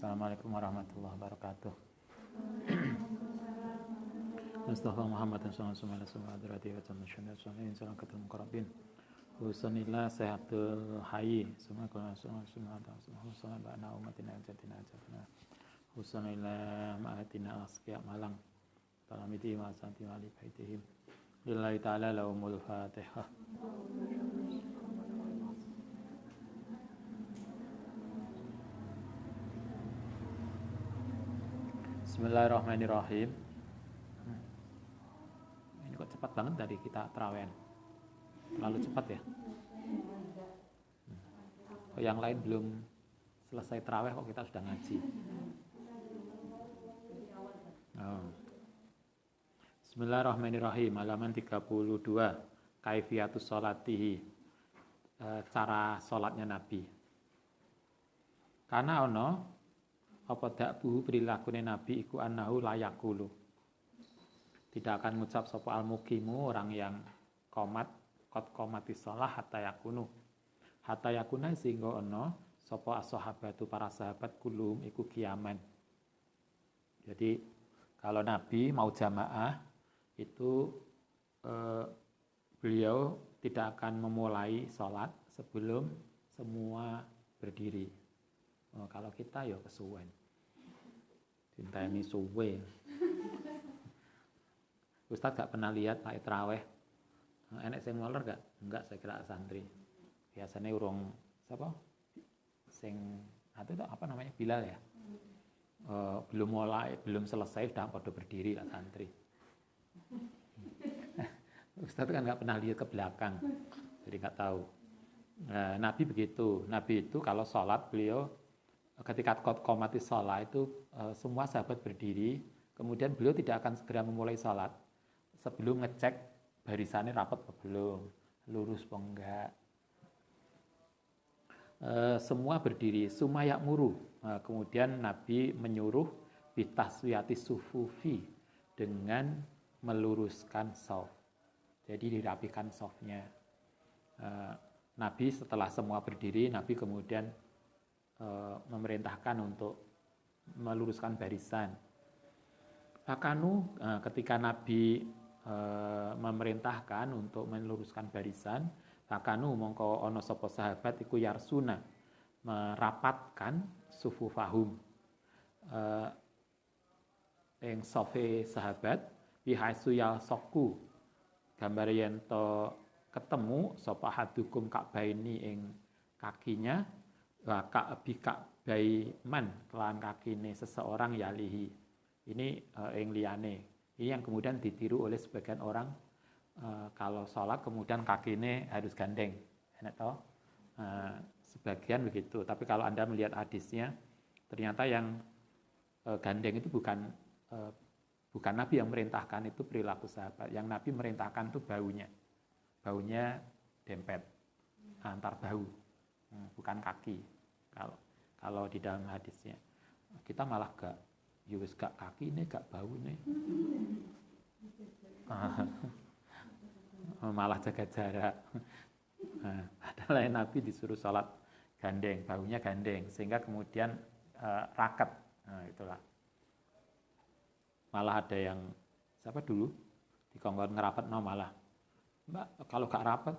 Assalamualaikum warahmatullahi wabarakatuh. Mustafa Muhammad sallallahu alaihi wasallam salam ketemu qarabin. Husanillah sehatul hayy. Semua ba'na umatina jatina jatna. Husanillah ma'atina asqiya malang. Talamiti wa santi wa li baitihim. Lillahi ta'ala lahumul fatihah. Bismillahirrahmanirrahim. Ini kok cepat banget dari kita tarawih. Terlalu cepat ya. Kok yang lain belum selesai tarawih kok kita sudah ngaji. Oh. Bismillahirrahmanirrahim. Halaman 32. Kaifiyatus sholatihi. Cara sholatnya Nabi. Karena ono apa dakbuhu perilakunya Nabi iku annahu layakulu. Tidak akan ngucap sapa al-muqimu orang yang qomat qad qomatis shalah hatta yakunu. Hatta yakuna sehingga ono sapa as-sahabatu para sahabat kulum iku kiaman. Jadi kalau Nabi mau jamaah itu beliau tidak akan memulai sholat sebelum semua berdiri. Kalau kita ya kesuwen. Cinta ini suwe. Ustaz gak pernah lihat Pak Traweh. Enek sing molor gak? Enggak, saya kira santri. Biasanya urung siapa? Sing itu apa namanya? Bilal ya. Belum mulai, belum selesai sudah pada berdiri lah santri. Ustaz kan gak pernah lihat ke belakang. Jadi gak tahu. Nabi begitu. Nabi itu kalau sholat beliau ketika qomatis sholat itu semua sahabat berdiri, kemudian beliau tidak akan segera memulai sholat sebelum ngecek barisannya rapat atau belum, lurus atau enggak. Semua berdiri, sumayak muru. Kemudian Nabi menyuruh bitaswiyati sufufi dengan meluruskan shaf. Jadi dirapikan shafnya. Nabi setelah semua berdiri, Nabi kemudian memerintahkan untuk meluruskan barisan. Fakanu ketika Nabi memerintahkan untuk meluruskan barisan, fakanu mongko ono sapa sahabat iku yarsuna merapatkan sufufahum ing safe sahabat bihaisu yalsoku gambar yen to ketemu sapa hadukum ka'baini ing kakinya wa ka'bi man kelan kakine seseorang yalihi. Ini ing liyane. Ini yang kemudian ditiru oleh sebagian orang kalau sholat kemudian kakine harus gandeng. Enak toh? Sebagian begitu. Tapi kalau Anda melihat hadisnya ternyata yang gandeng itu bukan Nabi yang merintahkan, itu perilaku sahabat. Yang Nabi merintahkan itu baunya. Baunya dempet antar bahu. Bukan kaki kalau di dalam hadisnya. Kita malah gak wis gak kaki ini gak bau ini. Malah jaga jarak. Padahal Nabi disuruh sholat gandeng, baunya gandeng sehingga kemudian raket. Itulah. Malah ada yang siapa dulu dikongkon ngerapet malah Mbak kalau gak rapet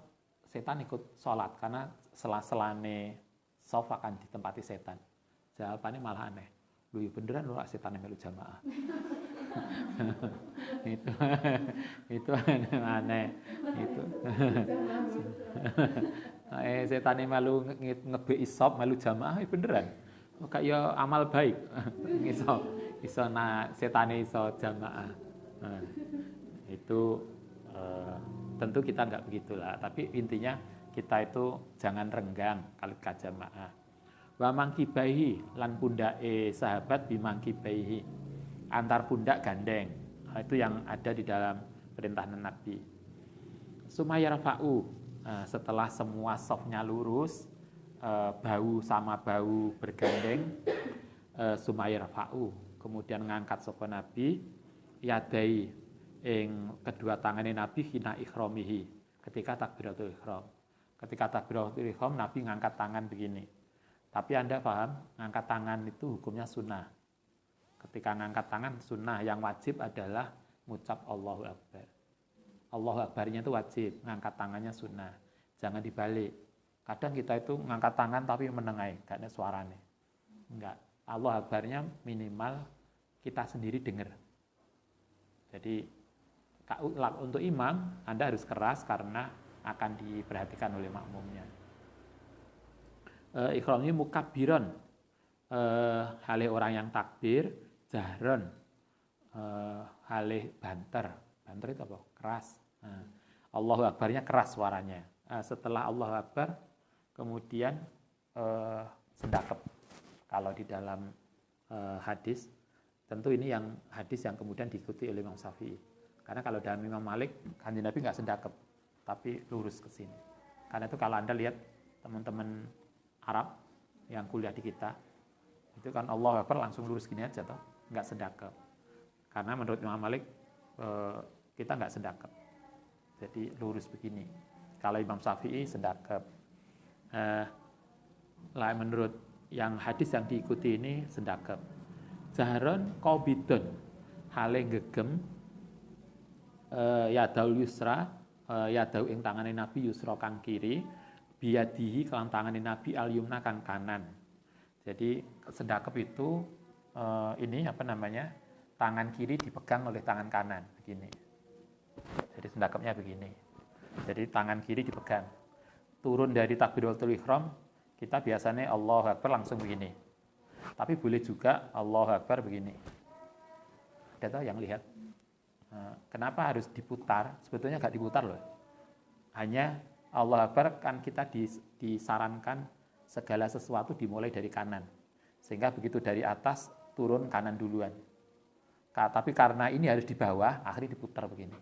setan ikut sholat karena sela-selane shaf akan ditempati setan. Jawabannya malah aneh. Loh ya beneran loh setan yang melu jamaah. itu aneh. Itu. Setan yang melu ngebeki shaf melu jamaah beneran. Kayak amal baik. iso setane iso jamaah. Itu tentu kita enggak begitulah, tapi intinya kita itu jangan renggang kalau jamaah. Wa mangkibaihi lan pundake sahabat bimangkibaihi. Antar pundak gandeng. Itu yang ada di dalam perintah Nabi. Sumayarfa'u. Setelah semua shafnya lurus, bahu sama bahu bergandeng, sumayarfa'u. Kemudian ngangkat sapa Nabi yadai ing kedua tangane Nabi hina ikhromihi ketika takbiratul ihram. Ketika takbiratul ihram Nabi ngangkat tangan begini. Tapi Anda paham, ngangkat tangan itu hukumnya sunnah. Ketika ngangkat tangan sunnah, yang wajib adalah ngucap Allahu Akbar. Allahu Akbarnya itu wajib, ngangkat tangannya sunnah. Jangan dibalik. Kadang kita itu ngangkat tangan tapi menengai, gak ada suaranya. Enggak. Allahu Akbarnya minimal kita sendiri dengar. Jadi untuk imam, Anda harus keras karena akan diperhatikan oleh makmumnya. Ikhram ini mukabbiron, halih orang yang takbir, jahron, halih banter. Banter itu apa? Keras. Allahu Akbarnya keras suaranya. Setelah Allahu Akbar, kemudian sendakep. Kalau di dalam hadis, tentu ini yang hadis yang kemudian diikuti oleh Imam Syafi'i. Karena kalau dalam Imam Malik, Kanjeng Nabi nggak sendakep, tapi lurus ke sini. Karena itu kalau Anda lihat teman-teman Arab yang kuliah di kita, itu kan Allahu Akbar langsung lurus gini aja toh, nggak sendakep. Karena menurut Imam Malik kita nggak sendakep, jadi lurus begini. Kalau Imam Syafi'i sendakep. Menurut yang hadis yang diikuti ini sendakep. Jahron qobidun, hale gegem yadaul yusra, yadau ing tangane Nabi yusra kang kiri, biyadihi kelan tangane Nabi al-yumna kang kanan. Jadi sedekap itu ini apa namanya? Tangan kiri dipegang oleh tangan kanan begini. Jadi sedekapnya begini. Jadi tangan kiri dipegang. Turun dari takbiratul ihram, kita biasanya Allahu Akbar langsung begini. Tapi boleh juga Allahu Akbar begini. Ada tahu yang lihat? Kenapa harus diputar? Sebetulnya nggak diputar loh. Hanya Allah Akbar kan kita disarankan segala sesuatu dimulai dari kanan. Sehingga begitu dari atas turun kanan duluan. Tapi karena ini harus di bawah, akhirnya diputar begini.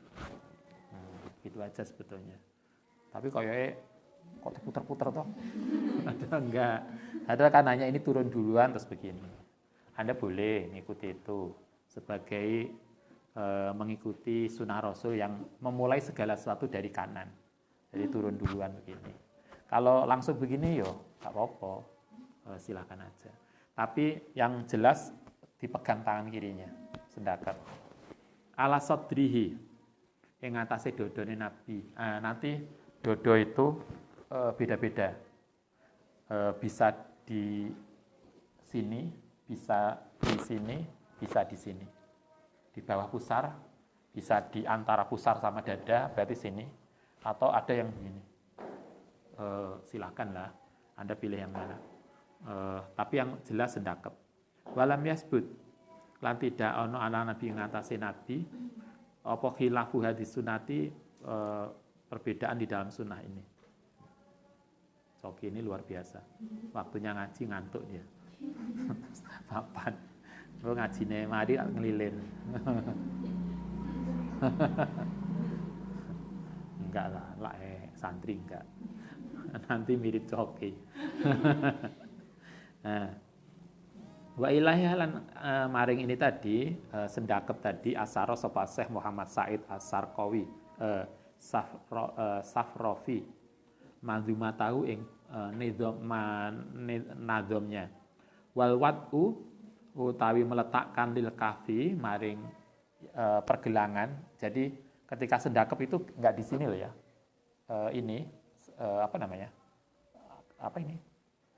Gitu aja sebetulnya. Tapi kok diputar-putar toh? Ada enggak? Ada kan hanya ini turun duluan terus begini. Anda boleh mengikuti itu sebagai mengikuti sunnah Rasul yang memulai segala sesuatu dari kanan. Jadi turun duluan begini. Kalau langsung begini yo nggak apa-apa, silakan aja. Tapi yang jelas dipegang tangan kirinya, sedekap. Ala sadrihi, yang atasnya dodone Nabi. Nanti dodo itu beda-beda. Bisa di sini, bisa di sini, bisa di sini. Di bawah pusar, bisa di antara pusar sama dada, berarti sini. Atau ada yang begini, silakanlah Anda pilih yang mana. Tapi yang jelas sedekap. Walam yasbut, lan tidak ono ala Nabi ngatasi Nabi, apa khilafu hadis sunati, perbedaan di dalam sunnah ini. Soki ini luar biasa. Waktunya ngaji ngantuk dia. Papan. Lo ngajine mari ngelilin. Enggak lah, santri enggak. Nanti mirip Coki. Wa ilahi lan maring ini tadi sendakep tadi asaro sapa Syekh Muhammad Said As-Sarqawi Safrofi manzuma tahu ing nizamnya wal wad'u utawi meletakkan lil kafi maring pergelangan. Jadi ketika sedekap itu enggak di sini loh ya. Ini apa namanya? Apa ini?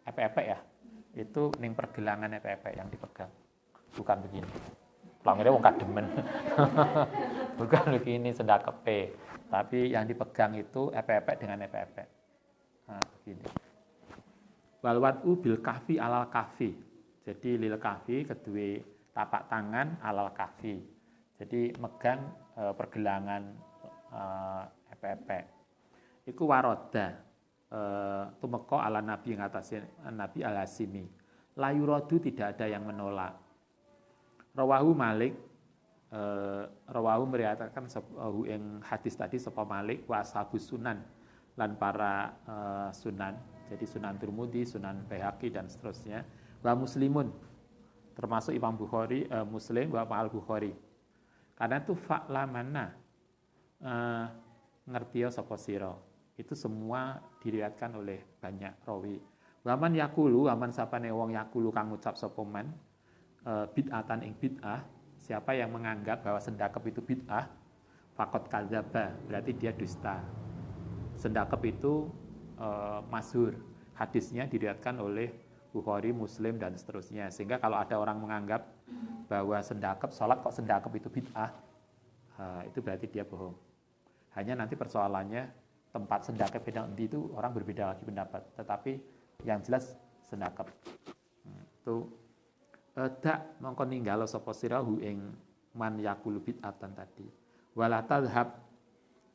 Epek-epek ya. Itu ning pergelangan epek-epek yang dipegang. Bukan begini. Langire wong kademen. Bukan begini sedakepe. Tapi yang dipegang itu epek-epek dengan epek-epek. Nah, begini. Wal wad'u bil kahfi alal kahfi. Jadi lil kahfi kedua tapak tangan alal kahfi. Jadi megang pergelangan epek-epek. Iku waroda tumeka ala Nabi ngatasi Nabi al-Hasimi. La yuradu tidak ada yang menolak. Rawahu Malik rawahu meriwayatkan ing hadis tadi sapa Malik wa ashabus sunan lan para sunan. Jadi Sunan Tirmidzi, Sunan Baihaqi dan seterusnya. Wa Muslimun termasuk Imam Bukhari, Muslim wa Al-Bukhari. Karena itu fa'lamana ngertia sapa sira. Itu semua diriwayatkan oleh banyak rawi. Waman yakulu, waman sapane wong yakulu kang ngucap sapa man bid'atan ing bid'ah, siapa yang menganggap bahwa sendakep itu bid'ah, faqad kadzaba, berarti dia dusta. Sendakep itu masyhur, hadisnya diriwayatkan oleh Bukhari, Muslim dan seterusnya. Sehingga kalau ada orang menganggap bahwa sendakep, sholat kok sendakep itu bid'ah, itu berarti dia bohong. Hanya nanti persoalannya tempat sendakep beda itu orang berbeda lagi pendapat. Tetapi yang jelas sendakep. Itu dak mongko ninggalo sapa sira hu ing man yakulu bid'atan tadi. Wala tadhab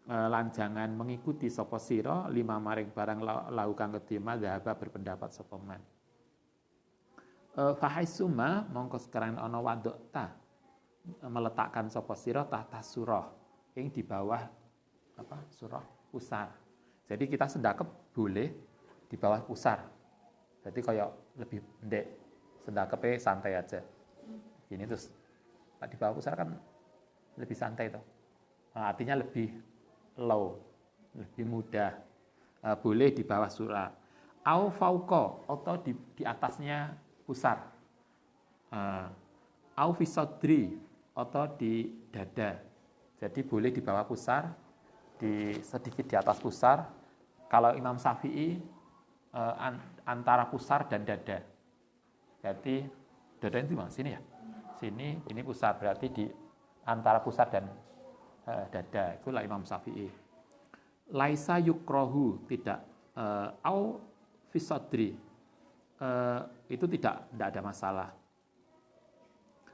lan jangan mengikuti sapa sira lima maring barang lau kang kedima dhahaba berpendapat sapa man. Fahaisuma mongko sekarang ana wadok ta meletakkan sapa sira tahta surah ing di bawah apa surah pusar. Jadi kita sedekap boleh di bawah pusar. Jadi kayak lebih pendek, sedekapnya santai aja. Ini terus di bawah pusar kan lebih santai tuh. Artinya lebih low, lebih mudah. Boleh di bawah surah. Au fauqa atau di atasnya pusar. Au fi sadri atau di dada. Jadi boleh di bawah pusar, sedikit di atas pusar. Kalau Imam Syafi'i antara pusar dan dada. Jadi dada itu mana? Sini ya. Sini, ini pusar, berarti di antara pusar dan dada. Itulah Imam Syafi'i. Laisa yukrohu, tidak. Au fisadri, itu tidak ada masalah.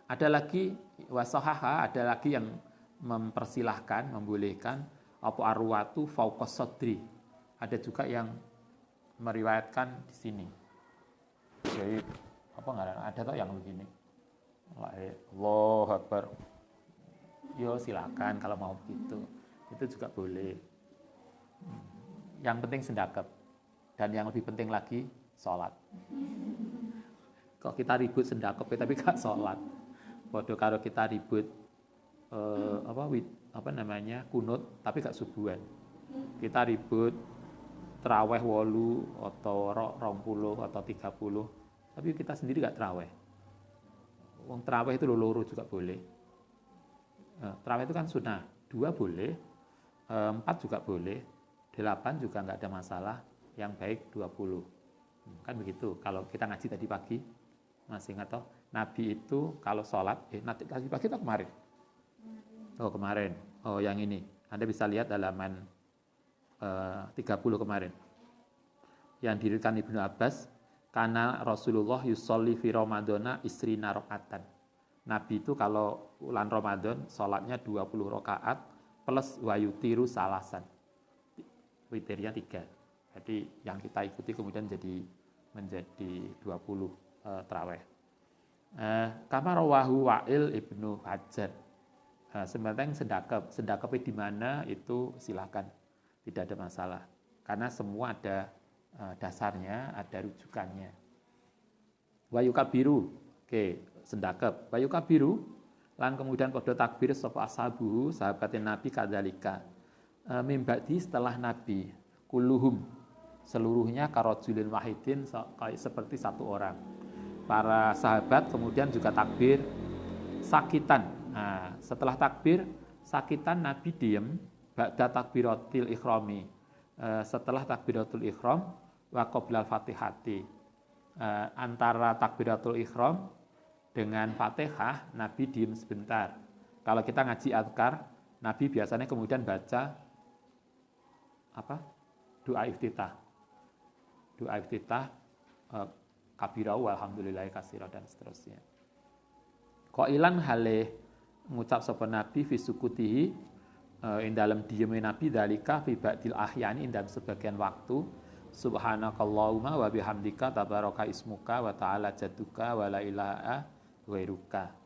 Ada lagi wasohaha, ada lagi yang mempersilahkan, membolehkan apa arwatu fauqas sadri. Ada juga yang meriwayatkan di sini. Jadi apa enggak ada tuh yang begini. Allahu Akbar. Yo silakan kalau mau begitu. Itu juga boleh. Yang penting sedekap. Dan yang lebih penting lagi sholat. Kok kita ribut sedekap tapi gak sholat. Bodoh kalau kita ribut kunut tapi gak subuhan. Kita ribut terawih 8 atau 20 atau 30, tapi kita sendiri gak terawih. Wong terawih itu loro juga boleh. Terawih itu kan sunnah, 2 boleh, 4 juga boleh, 8 juga nggak ada masalah, yang baik 20. Kan begitu, kalau kita ngaji tadi pagi, masih ingat toh, Nabi itu kalau sholat, tadi pagi atau kemarin? Oh kemarin, oh yang ini, Anda bisa lihat halaman 30 kemarin yang diriwayatkan Ibnu Abbas, karena Rasulullah yusolli fi Ramadana isrina rakaatan. Nabi itu kalau bulan Ramadan sholatnya 20 rakaat plus wayutiru salasan, witirnya 3. Jadi yang kita ikuti kemudian menjadi 20 tarawih. Kama rawahu Wa'il Ibnu Hajar. Sebenarnya sedekap di mana itu silakan. Tidak ada masalah. Karena semua ada dasarnya, ada rujukannya. Wa yukabiru, oke, sedekap. Wa yukabiru, lan kemudian pada takbir sapa ashabu, sahabatin Nabi kadzalika. Mimbadi setelah Nabi, kulluhum, seluruhnya karojulin wahidin, seperti satu orang. Para sahabat kemudian juga takbir sakitan. Nah, setelah takbir sakitan Nabi diem. Ba'da takbiratul ikhrami, setelah takbiratul ikhram wa qoblal fatihati, antara takbiratul ikhram dengan fatihah Nabi diem sebentar. Kalau kita ngaji azkar, Nabi biasanya kemudian baca doa iftitah, kabirau walhamdulillahi katsira dan seterusnya. Qailan halih ngucap sapa Nabi fi sukutihi, in dalam dieme Nabi dalika fi ba'dil ahyani, in dalam sebagian waktu, subhanakallahumma wa bihamdika tabaraka ismuka wa ta'ala jadduka wa la ilaha ghairuka.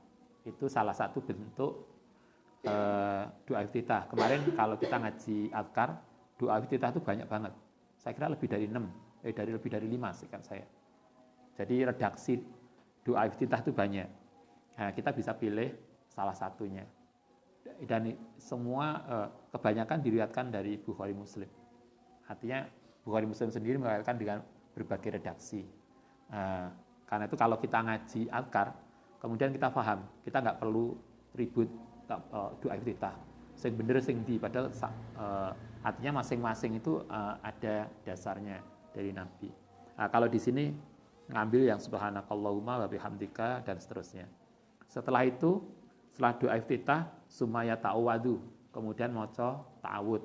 Itu salah satu bentuk doa iftitah. Kemarin kalau kita ngaji azkar, doa iftitah itu banyak banget. Saya kira lebih dari 6, lebih dari 5 sekian saya. Jadi redaksi doa iftitah itu banyak. Nah, kita bisa pilih salah satunya. Dan semua kebanyakan diriwayatkan dari Bukhari Muslim. Artinya Bukhari Muslim sendiri meriwayatkan dengan berbagai redaksi. Karena itu kalau kita ngaji azkar, kemudian kita paham, kita nggak perlu ribut doa iftitah. Sing bener sing di, padahal artinya masing-masing itu ada dasarnya dari Nabi. Kalau di sini ngambil yang subhanakallahumma wa bihamdika dan seterusnya. Setelah itu, setelah doa iftitah, summa yata'awwadu, kemudian maca ta'awud.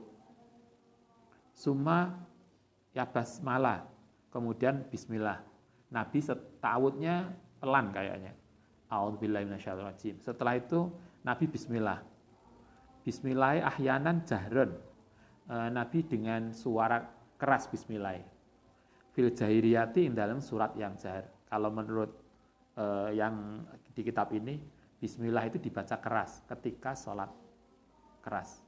Summa ya basmalah, kemudian bismillah. Nabi ta'awudnya pelan kayaknya. A'udzubillahi minasyaitonirrajim. Setelah itu Nabi bismillah. Bismillah ahyanan jahron. Nabi dengan suara keras bismillah. Fil jahiriyati dalam surat yang jahar. Kalau menurut yang di kitab ini, bismillah itu dibaca keras ketika sholat keras.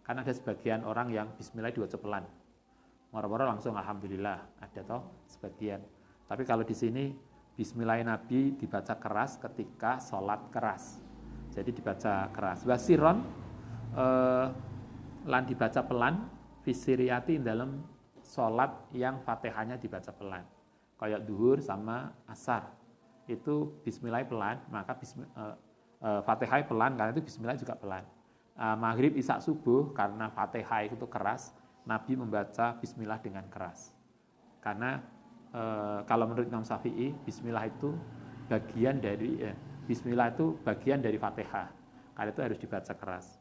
Karena ada sebagian orang yang bismillah dibaca pelan. Moro-moro langsung alhamdulillah, ada toh sebagian. Tapi kalau di sini bismillah Nabi dibaca keras ketika sholat keras. Jadi dibaca keras. Wasiron lan dibaca pelan, fisiriyati dalam sholat yang fatihahnya dibaca pelan. Kayak duhur sama asar. Itu bismillah pelan, maka fatihah pelan, karena itu bismillah juga pelan. Maghrib, isya, subuh, karena fatihah itu keras, Nabi membaca bismillah dengan keras. Karena kalau menurut Imam Syafi'i, bismillah itu bagian dari fatihah. Karena itu harus dibaca keras.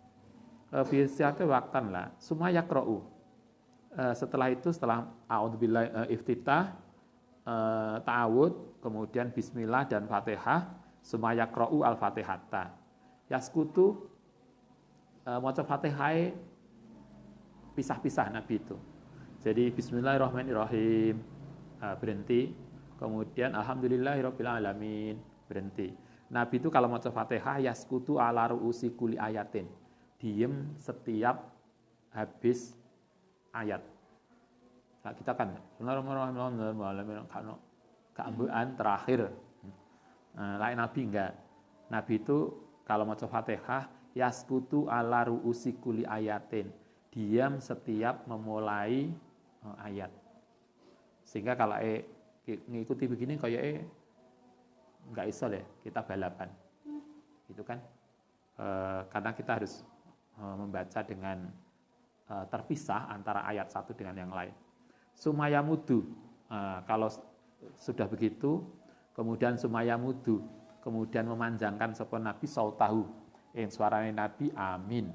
Biasanya waktan lah, semua yakra'u. Setelah itu, setelah a'udzubillahi iftitah, ta'awud, kemudian bismillah dan fatihah, semua yakra'u al-fatihata. Yaskutu, maca fatihah pisah-pisah Nabi itu. Jadi bismillahirrahmanirrahim, berhenti, kemudian alhamdulillahirabbil alamin, berhenti. Nabi itu kalau maca fatihah yaskutu ala ru'usi kulli ayatin, diem setiap habis ayat. Nah, kita kan bismillahirrahmanirrahim keambuan terakhir. Lain Nabi enggak. Nabi itu kalau maca fatihah yaskutu ala ru'usi kulli ayatin, diam setiap memulai ayat. Sehingga kalau ngikuti begini kayak nggak iso deh kita balapan. Itu kan karena kita harus membaca dengan terpisah antara ayat satu dengan yang lain. Sumayamudu, kalau sudah begitu, kemudian sumayamudu, kemudian memanjangkan sapa Nabi sautahu, suaranya Nabi amin.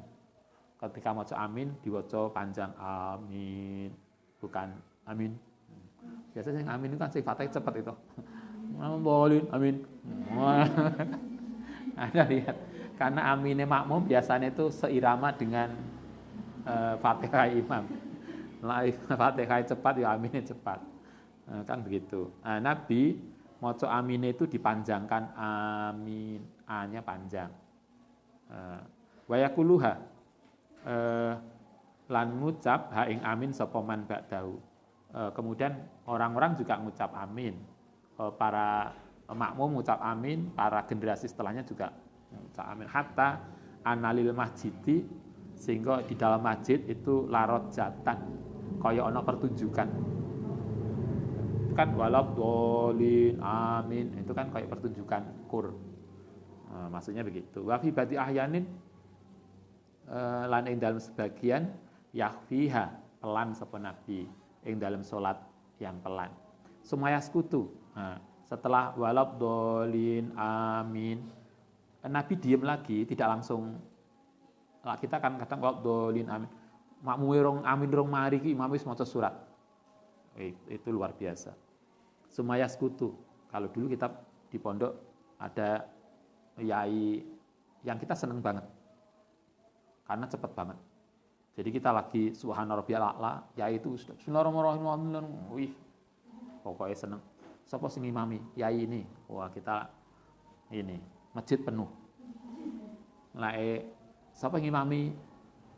Ketika maca amin diwaca panjang amin, bukan amin. Biasanya yang amin itu kan sifatnya cepat itu. Bolin amin. Ada lihat, karena aminnya makmum biasanya itu seirama dengan Fatihah imam. Fatihah cepat ya aminnya cepat. Kan begitu. Nabi maca aminnya itu dipanjangkan amin, a-nya panjang. Wa yaquluha lan ngucap ha ing amin sapa man ba'dahu. Kemudian orang-orang juga ngucap amin. Para makmum ngucap amin, para generasi setelahnya juga ngucap amin. Hatta analil masjidi, sehingga di dalam masjid itu larot jatan, kaya ana pertunjukan. Itu kan walab dolin amin, itu kan kayak pertunjukan kur. Maksudnya begitu. Wa fi badi ahyanin lan ing dalam sebagian yakhfiha, pelan sapa Nabi ing dalam salat yang pelan. Sumayas kutu. Setelah walab dolin amin, Nabi diem lagi, tidak langsung. Kita kan kadang walab dolin amin, makmume rong amin rong mari ki imam wis maca surat. Itu luar biasa. Sumayas kutu. Kalau dulu kita di pondok ada yai yang kita seneng banget, karena cepat banget. Jadi kita lagi subhana rabbiyal a'la, yai itu bismillahirrahmanirrahim. Wih, pokoknya seneng. Sapa sing ngimami? Yai ini. Wah, kita ini masjid penuh. Sapa ngimami?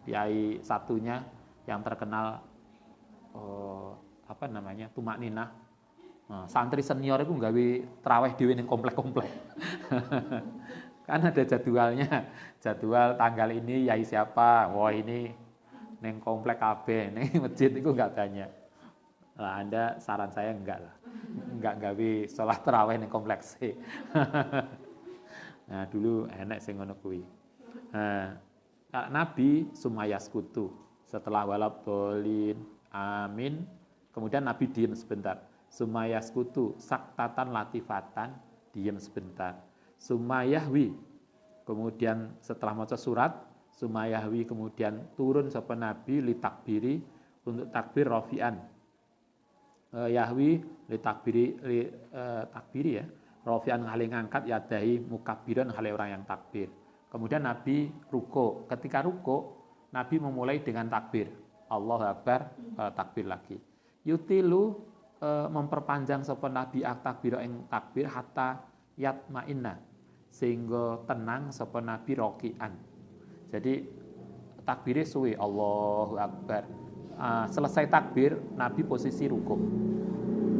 Yai satunya yang terkenal Tumak Ninah. Santri senior itu nggawe traweh dhewe ning komplek-komplek. Kan ada jadwalnya. Jadwal tanggal ini yai siapa? Wah, ini ning komplek kabeh, ning masjid itu enggak banyak. Lah Anda saran saya enggak lah. Enggak gawe sholat tarawih ning kompleks. Nah, dulu enek sing ngono kuwi. Nabi sumayas kutu. Setelah walab dolin, amin. Kemudian Nabi diem sebentar. Sumayas kutu, saktatan latifatan, diem sebentar. Sumayahwi. Kemudian setelah maca surat, sumayahwi kemudian turun sapa Nabi li takbiri untuk takbir rafi'an. Yahwi li takbiri ya. Rafi'an hale ngangkat yadahi mukabbiran hale orang yang takbir. Kemudian Nabi ruko. Ketika ruko, Nabi memulai dengan takbir. Allahu Akbar, takbir lagi. Yutilu memperpanjang sapa Nabi takbir ing takbir hatta yatma'inna sehingga tenang sapa Nabi rokian. Jadi takbirnya suwe Allahu Akbar. Selesai takbir Nabi posisi ruko.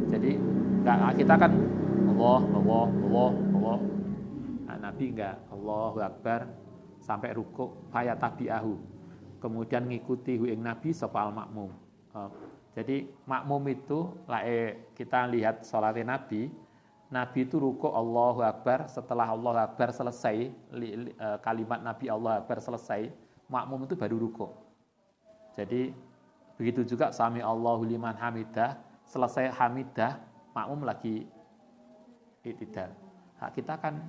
Jadi kita kan Allah. Nah, Nabi enggak Allahu Akbar sampai ruko faya tabi'ahu. Kemudian ngikuti ing Nabi sapa al makmum. Jadi makmum itu kita lihat salatnya Nabi itu ruko Allahu Akbar, setelah Allahu Akbar selesai kalimat Nabi Allahu Akbar selesai, makmum itu baru ruko. Jadi begitu juga sami Allahu liman hamidah, selesai hamidah, makmum lagi i'tidal. Nah, kita kan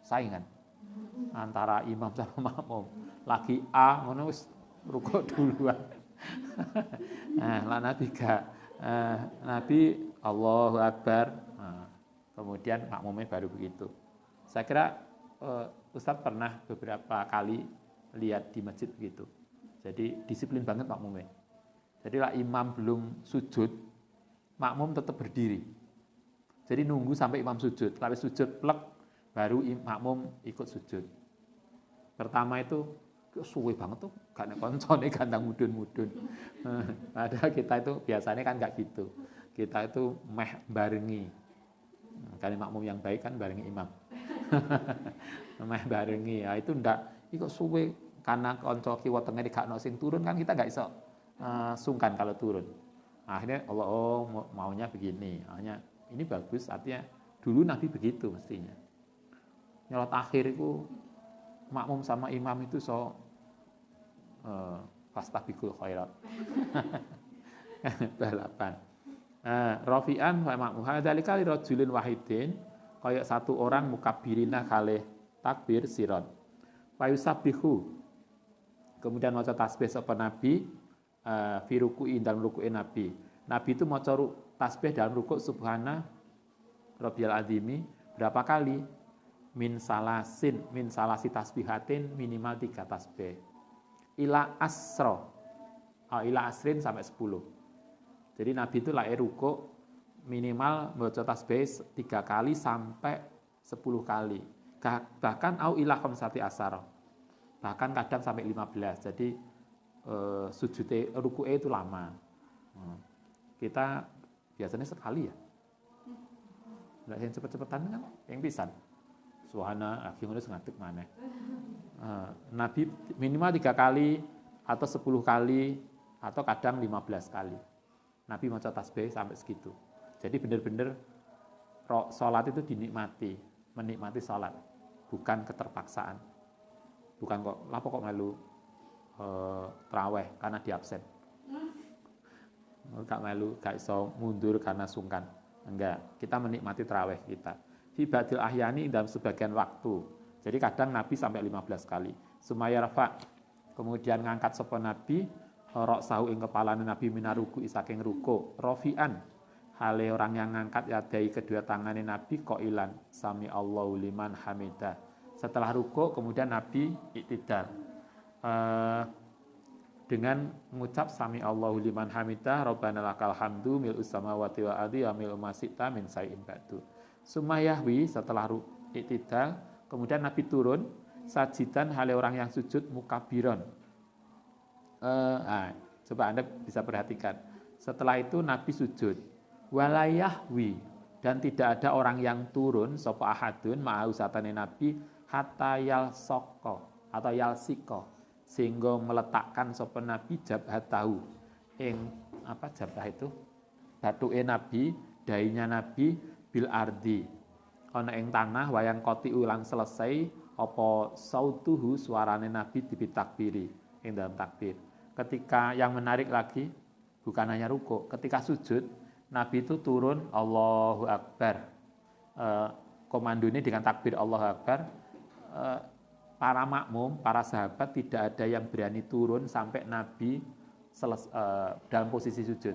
saingan antara imam sama makmum. Lagi A ngono wis ruko duluan. Nah, Nabi gak. Nabi Allahu Akbar. Nah, kemudian makmumnya baru begitu. Saya kira Ustadz pernah beberapa kali lihat di masjid begitu. Jadi disiplin banget makmumnya. Jadi lah imam belum sujud, makmum tetap berdiri. Jadi nunggu sampai imam sujud. Lalu sujud plek, baru makmum ikut sujud. Pertama itu suwe banget tuh, gak koncone gantang mudun-mudun. Padahal kita itu biasanya kan gak gitu. Kita itu meh barengi. Kan makmum yang baik kan barengi imam. Meh barengi. Ya itu ndak iku suwe karena kanca kiwa tengah gak ono sing turun kan kita gak iso sungkan kalau turun. Akhirnya Allah maunya begini. Hanya ini bagus artinya dulu Nabi begitu mestinya. Nyolot akhir itu makmum sama imam itu fastabiqul khairat. Balapan. Rafi'an wa makmum hadzalika li rajulin wahidin kayak satu orang mukabbirina kalih takbir siron. Wa yusabbihu. Kemudian maca tasbih sapa Nabi fi ruku'i dalam ruku'e Nabi. Nabi itu maca tasbih dalam rukuk subhana rabbiyal azimi berapa kali? Min salasi tasbihatin minimal 3 tasbih. Ila asrin sampai 10. Jadi Nabi itu rukuk minimal baca tasbih 3 kali sampai 10 kali. Bahkan au ila khamsati asar. Bahkan kadang sampai 15. Jadi sujudnya ruku'e itu lama. Kita biasanya sekali ya. Enggak yang cepet-cepetan kan yang pisan. Suhana akhirnya ngadeg maneh. Nabi minimal 3 kali atau 10 kali atau kadang 15 kali. Nabi maca tasbih sampai segitu. Jadi benar-benar salat itu dinikmati, menikmati salat, bukan keterpaksaan. Bukan kok lapo kok melu traweh karena diabsen. Gak melu, gak iso mundur karena sungkan. Enggak, kita menikmati traweh kita. Fi badil ahyani dalam sebagian waktu. Jadi kadang Nabi sampai 15 kali. Sumaya rafa, kemudian ngangkat sapa Nabi rok sahu ing kepalane Nabi minaruku isaking ruku. Rofi'an, hale orang yang ngangkat yadai kedua tangannya Nabi qailan sami Allahu liman hamidah. Setelah ruku kemudian Nabi i'tidal. Dengan mengucap sami Allahu liman hamidah rabbana lakal hamdu mil'us samawati wa ardi wa mil'u ma syi'ta min syai'in ba'du. Sumayahwi setelah i'tidal, kemudian Nabi turun sajidan hale orang yang sujud mukabiron. Coba Anda bisa perhatikan. Setelah itu Nabi sujud. Walayahwi dan tidak ada orang yang turun sapa ahadun ma'au satane Nabi hatta yalsaqo atau yalsiko sehingga meletakkan sapa Nabi jabhatahu ing jabah itu batuke Nabi, dainya Nabi bil ardi. Ana ing tanah wayang koti ulang selesai apa sautuhu suarane Nabi ditakbiri ing dalam takbir. Ketika yang menarik lagi bukan hanya ruku, ketika sujud Nabi itu turun Allahu Akbar. Komando ini dengan takbir Allahu Akbar. Para makmum, para sahabat tidak ada yang berani turun sampai Nabi dalam posisi sujud.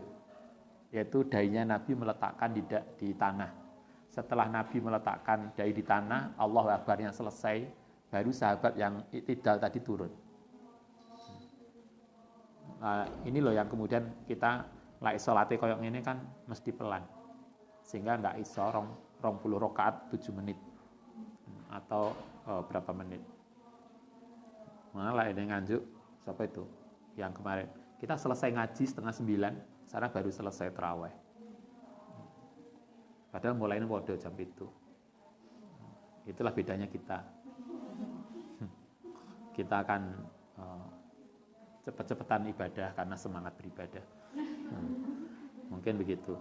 Yaitu dainya Nabi meletakkan di tanah. Setelah Nabi meletakkan dai di tanah, Allahu Akbar-nya selesai, baru sahabat yang i'tidal tadi turun. Nah, ini loh yang kemudian kita lek salate koyo ngene kan mesti pelan. Sehingga enggak iso 20 rakaat 7 menit. Atau berapa menit. Malah ini nganjuk siapa itu yang kemarin kita selesai ngaji 8:30, sekarang baru selesai tarawih. Padahal mulainya podo jam itu. Itulah bedanya kita. Kita akan cepet-cepetan ibadah karena semangat beribadah. Mungkin begitu.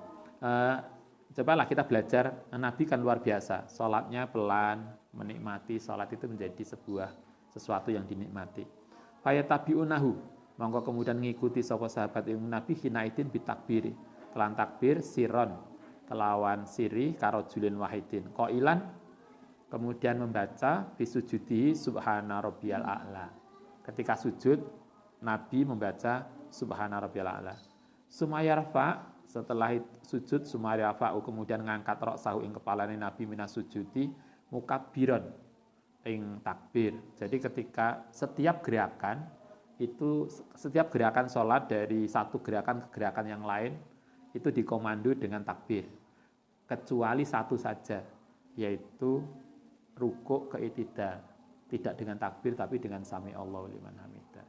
Cobalah kita belajar. Nabi kan luar biasa. Sholatnya pelan, menikmati. Sholat itu menjadi sesuatu yang dinikmati. Fayatabi'unahu, mongko kemudian ngikuti sapa sahabat ilmu Nabi hinaidin bitakbiri. Kelan takbir siron, kelawan siri karo julin wahidin. Qailan, kemudian membaca bisujudi subhana rabbiyal a'la. Ketika sujud, Nabi membaca subhana rabbiyal a'la. Sumayarfa, setelah sujud sumayarfa, kemudian ngangkat roksahu ing kepalane Nabi minas sujudi mukabbiron ing takbir. Jadi ketika setiap gerakan sholat dari satu gerakan ke gerakan yang lain itu dikomando dengan takbir. Kecuali satu saja, yaitu rukuk ke i'tidal. Tidak dengan takbir tapi dengan sami Allahu liman hamidah.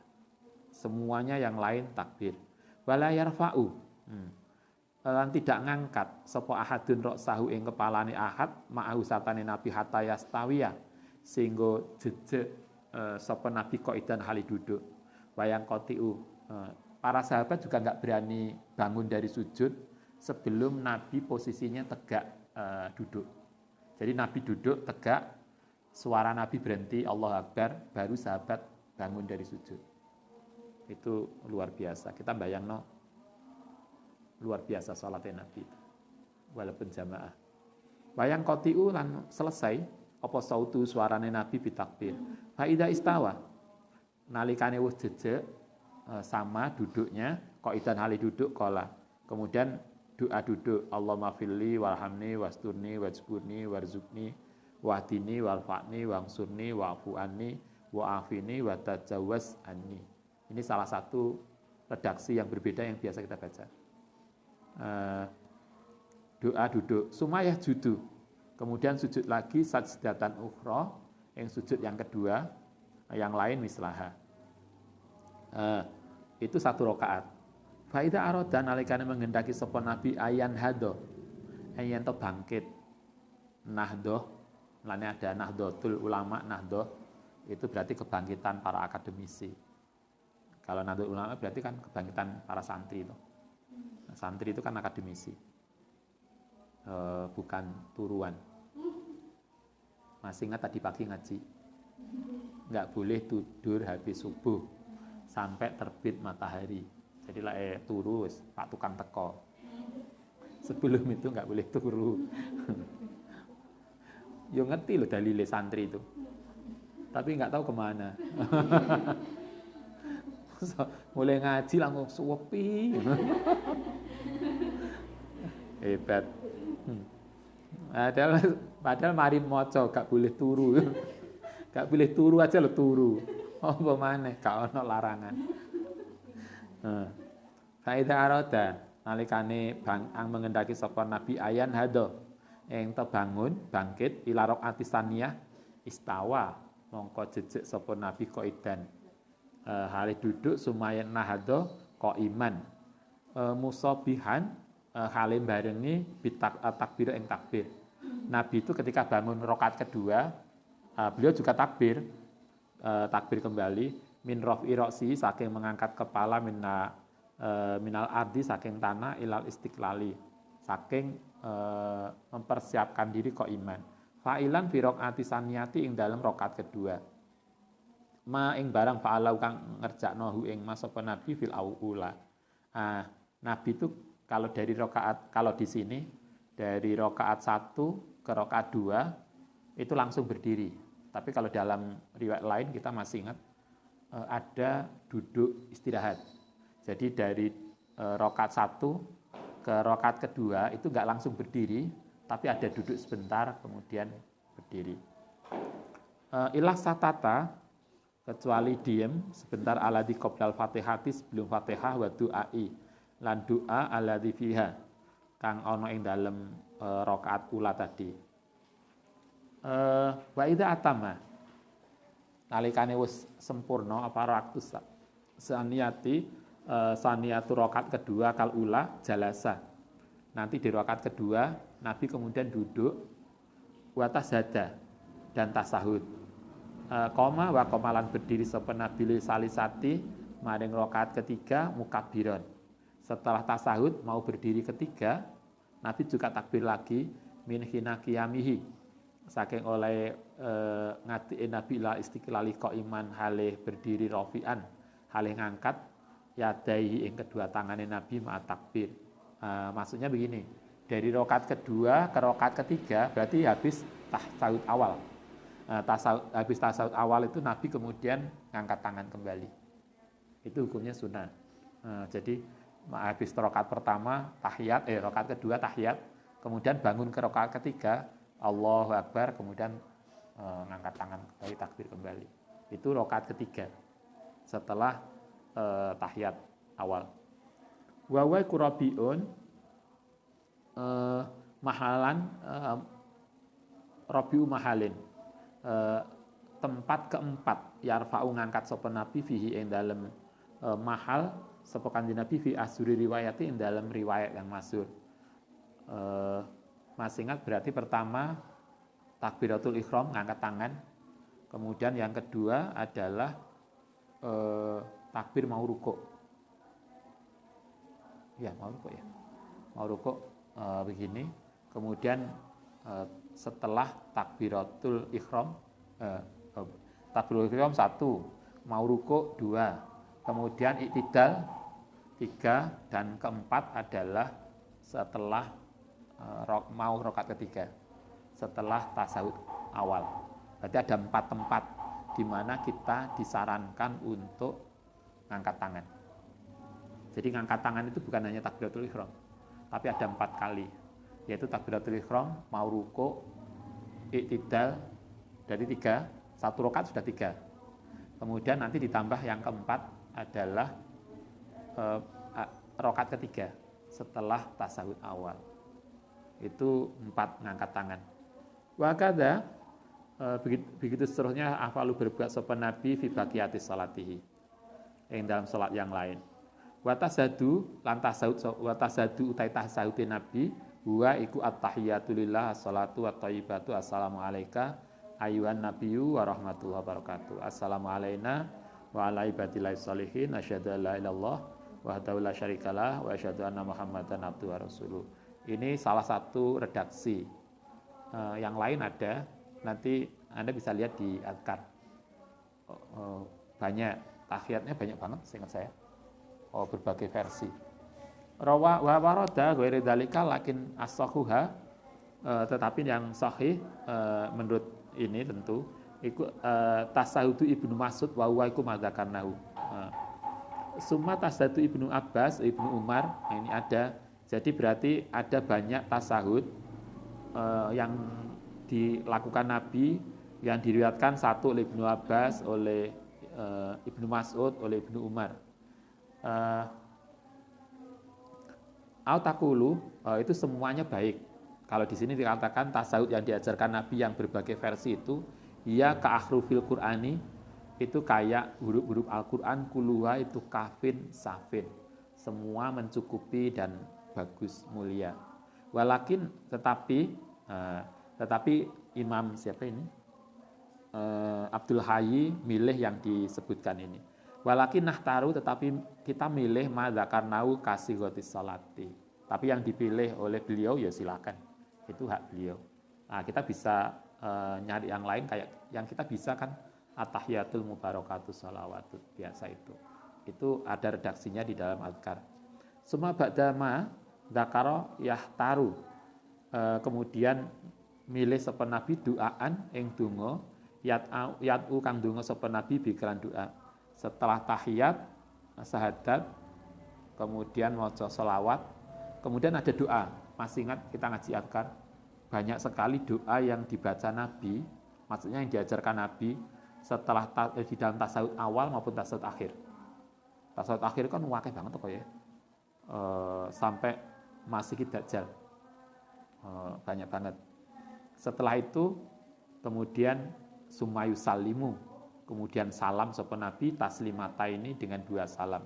Semuanya yang lain takbir. Wala yarfa'u. Lan tidak ngangkat sapa ahadun roksahu ing kepalane ahad ma'ahu satane Nabi hatta yastawiya. Sehingga jejek sapa Nabi qaidan hali duduk. Wayang kotiu. Para sahabat juga enggak berani bangun dari sujud sebelum Nabi posisinya tegak duduk. Jadi Nabi duduk tegak, suara Nabi berhenti, Allahu Akbar, baru sahabat bangun dari sujud. Itu luar biasa. Kita bayangno luar biasa salatnya Nabi itu. Walaupun jamaah. Wayang kotiu lan selesai apa sautu suarane Nabi bitakbir. Fa idza istawa nalikane wis jejeg sama duduknya qaidan hali duduk qala. Kemudian doa duduk Allahumma filli warhamni wasturni wajburni warzuqni wahdini warfa'ni wangsurni wa'fu anni wa'afini wa tajawaz anni. Ini salah satu redaksi yang berbeda yang biasa kita baca. Doa duduk sumayah judu. Kemudian sujud lagi sajdatan ukhra, yang sujud yang kedua, yang lain mislaha. Itu satu rakaat. Fa idza arada nalikane menghendaki sapa Nabi ayan hado, ayan to bangkit. Nahdoh, lane ada Nahdlatul Ulama, nahdoh itu berarti kebangkitan para akademisi. Kalau Nahdlatul Ulama berarti kan kebangkitan para santri itu. Nah, santri itu kan akademisi. Bukan turuan. Masih ingat tadi pagi ngaji, nggak boleh tidur habis subuh sampai terbit matahari. Jadi lah turu Pak tukang teko. Sebelum itu nggak boleh turu. Yo ngerti loh dalile santri itu, tapi nggak tahu kemana. Mulai ngaji langsung suwepi. Hebat. Padahal mari moco gak boleh turu. Gak boleh turu aja lo turu. Apa maneh gak ono larangan. Faida arada nalikane ang mengendaki sapa Nabi ayan hado ing bangun bangkit ila rakaat tsaniyah istawa mongko jejeg sapa Nabi qaidan hale duduk sumayan nahado qaiman musabihan hale barengi takbir ing takbir. Nabi itu ketika bangun rakaat kedua beliau juga takbir kembali min rafi ra'si saking mengangkat kepala minna minal ardi saking tanah ilal istiqlali saking mempersiapkan diri kok iman. Fa'ilan fi rakaati saniyati ing dalam rakaat kedua. Ma ing barang fa'alau kang ngerjakno ing masapa nabi fil aula. Nabi itu kalau dari rakaat di sini dari rakaat 1 ke rakaat 2 itu langsung berdiri. Tapi kalau dalam riwayat lain kita masih ingat ada duduk istirahat. Jadi dari rakaat 1 ke rakaat kedua itu enggak langsung berdiri, tapi ada duduk sebentar kemudian berdiri. Ilah satata kecuali diem sebentar alladzi qoblal Fatihati sebelum Fatihah wa du'ai lan doa alladzi fiha kang ana ing dalem rakaat ula tadi. Wa idza atama nalikane wis sempurna apa waktu saniyatu rakaat kedua kal ula jalasa. Nanti di rakaat kedua Nabi kemudian duduk wa tasahada dan tasahud. Koma wa komalan berdiri sapa Nabi salisati maring rakaat ketiga mukabbiron. Setelah tasahud mau berdiri ketiga, Nabi juga takbir lagi min hina qiyamihi. Saking oleh ngati Nabi la istiqlali qaiman halih berdiri rafi'an, halih ngangkat yadaihi ing kedua tangannya Nabi ma'at takbir. Maksudnya begini, dari rakaat kedua ke rakaat ketiga berarti habis tasawuf awal. Habis tasawuf awal itu Nabi kemudian ngangkat tangan kembali. Itu hukumnya sunnah. Jadi habis rakaat pertama tahiyat, rakaat kedua tahiyat, kemudian bangun ke rakaat ketiga Allahu Akbar, kemudian ngangkat tangan kembali takbir kembali. Itu rakaat ketiga setelah tahiyat awal. Wa wa qurabiun mahalan rabiu mahalin tempat keempat yarfa'u ngangkat sapa nabi fihi ing dalem mahal sapa kanjeng Nabi fi asuri riwayati ing dalem riwayat yang masyhur. Masih ingat berarti pertama takbiratul ihram ngangkat tangan. Kemudian yang kedua adalah takbir mau rukuk. Ya, mau rukuk ya. Mau rukuk begini. Kemudian setelah takbiratul ihram takbiratul ihram 1, mau rukuk 2, kemudian iktidal 3 dan keempat adalah setelah mau rakaat ketiga, setelah tasawuf awal. Berarti ada 4 tempat di mana kita disarankan untuk ngangkat tangan. Jadi ngangkat tangan itu bukan hanya takbiratul ihram, tapi ada 4 kali, yaitu takbiratul ihram, mau rukuk, iktidal dari 3, 1 rakaat sudah 3. Kemudian nanti ditambah yang keempat adalah rakaat ketiga setelah tasawuf awal. Itu 4 ngangkat tangan. Wa kadza begitu seterusnya afalu berbuat sopan Nabi fi baqiyatis salatihi yang dalam salat yang lain. Wa tasadu lan tasawuf wa tasadu utai tasawutin Nabi wa iku at-tahiyatu lillah as-salatu wat thayyibatu assalamu alayka ayyuhan nabiyyu wa rahmatullahi wa barakatuh. Assalamu alayna wa ala ibadillahis sholihin asyhadu an la ilaha illallah wahdahu la syarikalah wa asyhadu anna Muhammadan abduhu wa rasuluh. Ini salah satu redaksi. Yang lain ada, nanti Anda bisa lihat di adkar. Banyak, tahiyatnya banyak banget seingat saya. Berbagai versi. Rawa wa warada ghairi dzalika lakin as-sahuha, tetapi yang sahih menurut ini tentu iku tasahudu Ibnu Mas'ud wa huwa iku madzakarnahu. Summa tasahud Ibnu Abbas, Ibnu Umar, ini ada. Jadi berarti ada banyak tasahud yang dilakukan Nabi yang diriwayatkan satu oleh Ibnu Abbas, oleh Ibnu Mas'ud, oleh Ibnu Umar. Al-Takulu itu semuanya baik. Kalau di sini dikatakan tasawuf yang diajarkan Nabi yang berbagai versi itu, ya ka'akhrufil Qur'ani, itu kayak huruf-huruf Al-Qur'an, kuluha itu kafin, safin. Semua mencukupi dan bagus, mulia. Walakin tetapi Imam siapa ini? Abdul Hayy milih yang disebutkan ini. Walakin nahtaru, tetapi kita milih madzakarnau kasih gotis salati. Tapi yang dipilih oleh beliau ya silakan, itu hak beliau. Nah, kita bisa nyari yang lain, kayak yang kita bisa kan atahiyatul mubarakatus shalawatut biasa itu ada redaksinya di dalam azkar. Suma ba'dama dzakara yahtaru, kemudian milih sapa nabi doaan ing donga yat'u kang donga sapa nabi bikran doa setelah tahiyat syahadat, kemudian maca selawat, kemudian ada doa. Masih ingat kita ngaji azkar, banyak sekali doa yang dibaca Nabi, maksudnya yang diajarkan Nabi setelah di dalam tasawuf awal maupun tasawuf akhir. Tasawuf akhir kan wakil banget kok ya, sampai masih Dajjal, banyak banget. Setelah itu kemudian sumayu salimu, kemudian salam sapa Nabi taslimata ini dengan 2 salam.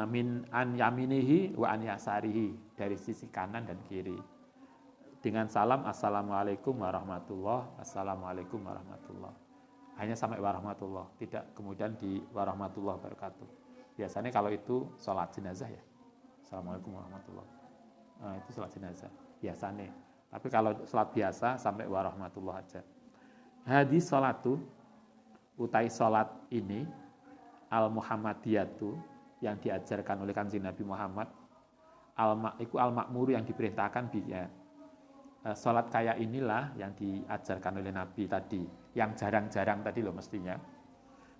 Min an yaminihi wa an yasarihi, dari sisi kanan dan kiri. Dengan salam assalamualaikum warahmatullah, assalamualaikum warahmatullah. Hanya sampai warahmatullah, tidak kemudian di warahmatullah wabarakatuh. Biasanya kalau itu sholat jenazah ya, assalamualaikum warahmatullah. Itu sholat jenazah biasanya. Tapi kalau sholat biasa sampai warahmatullah aja. Hadis sholatu, utai sholat ini, al-Muhammadiyatu, yang diajarkan oleh Kanjeng Nabi Muhammad, al-makmuru yang diperintahkan biya. Sholat kayak inilah yang diajarkan oleh Nabi tadi, yang jarang-jarang tadi loh mestinya.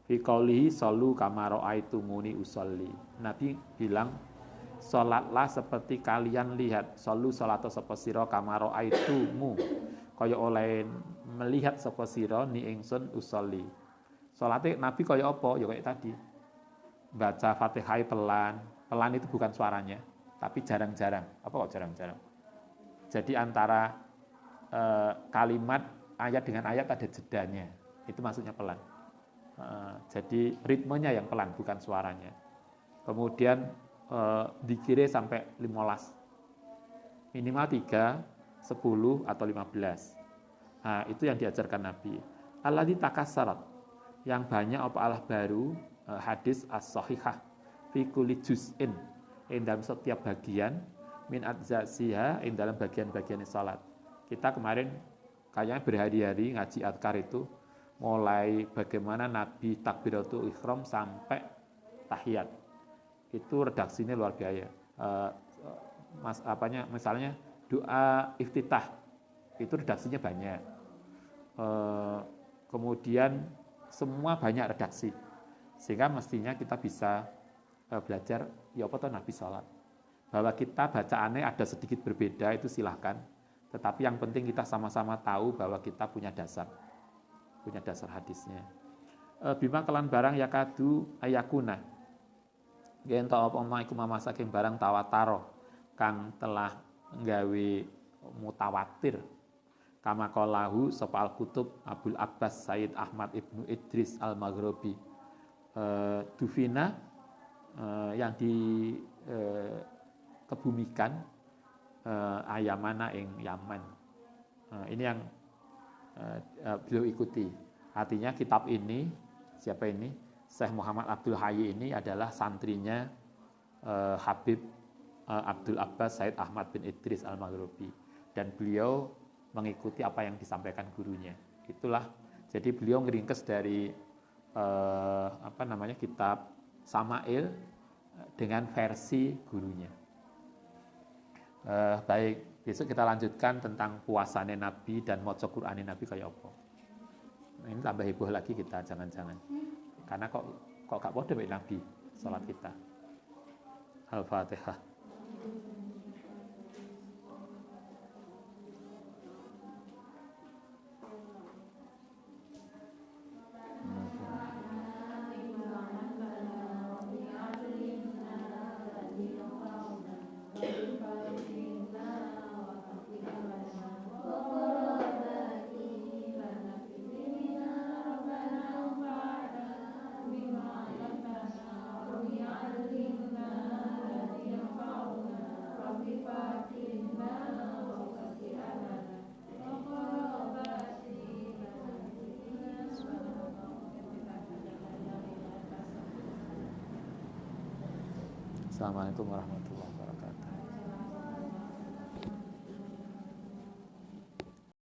Fi qaulihi shollu kama ra'aitumuni usolli. Nabi bilang, sholatlah seperti kalian lihat. Shollu sholata sapa sira kama ra'aitumu, kaya oleh melihat sapa sira ni ingsun usolli. Sholatnya Nabi kaya apa? Ya kayak tadi, baca Fatihah pelan itu bukan suaranya, tapi jarang-jarang. Apa kok jarang-jarang? Jadi antara kalimat ayat dengan ayat ada jedanya, itu maksudnya pelan. Jadi ritmenya yang pelan, bukan suaranya. Kemudian dikira sampai 15, minimal 3, 10 atau 15. Nah, itu yang diajarkan Nabi. Alladzi takassarat, yang banyak apa Allah baru, hadis as-sahihah fi kulli juz'in, dalam setiap bagian, min adzasiha, dalam bagian-bagian salat. Kita kemarin kayaknya berhari-hari ngaji azkar itu, mulai bagaimana Nabi takbiratul ihram sampai tahiyat. Itu redaksinya luar biasa. Misalnya doa iftitah, itu redaksinya banyak. Kemudian semua banyak redaksi, sehingga mestinya kita bisa belajar ya apa tuh Nabi sholat. Bahwa kita bacaannya ada sedikit berbeda itu silahkan, tetapi yang penting kita sama-sama tahu bahwa kita punya dasar hadisnya. Bima kelan barang yakadu ayakuna, yen ta apa iku mamasaking barang tawataro kang telah nggawe mutawatir. Kama qalahu sapa al-kutub Abul Abbas Sayyid Ahmad Ibnu Idris Al-Maghribi, dufina, yang dikebumikan Ayamana ing Yaman. Ini yang beliau ikuti. Artinya kitab ini, siapa ini? Syekh Muhammad Abdul Hayy ini adalah santrinya Habib Abdul Abbas Sayyid Ahmad bin Idris Al-Maghribi, dan beliau mengikuti apa yang disampaikan gurunya. Itulah, jadi beliau ngeringkes dari kitab Sama'il dengan versi gurunya. Baik, besok kita lanjutkan tentang puasane Nabi dan maca Qur'ane Nabi kayak apa. Ini tambah heboh lagi kita, jangan-jangan. Karena kok gak podo mek Nabi salat kita. Al-Fatihah. Assalamualaikum warahmatullahi